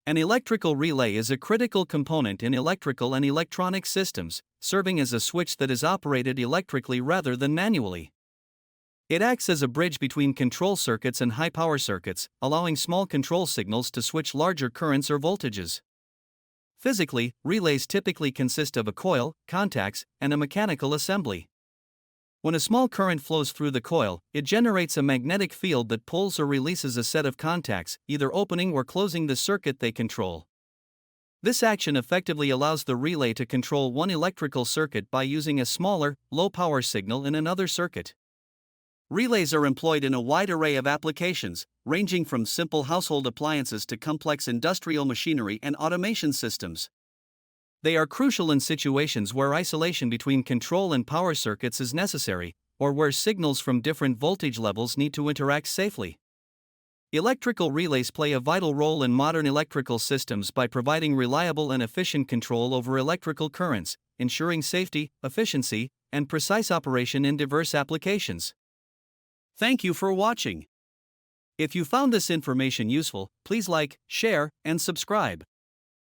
An electrical relay is a critical component in electrical and electronic systems, serving as a switch that is operated electrically rather than manually. It acts as a bridge between control circuits and high-power circuits, allowing small control signals to switch larger currents or voltages. Physically, relays typically consist of a coil, contacts, and a mechanical assembly. When a small current flows through the coil, it generates a magnetic field that pulls or releases a set of contacts, either opening or closing the circuit they control. This action effectively allows the relay to control one electrical circuit by using a smaller, low-power signal in another circuit. Relays are employed in a wide array of applications, ranging from simple household appliances to complex industrial machinery and automation systems. They are crucial in situations where isolation between control and power circuits is necessary, or where signals from different voltage levels need to interact safely. Electrical relays play a vital role in modern electrical systems by providing reliable and efficient control over electrical currents, ensuring safety, efficiency, and precise operation in diverse applications. Thank you for watching. If you found this information useful, please like, share, and subscribe.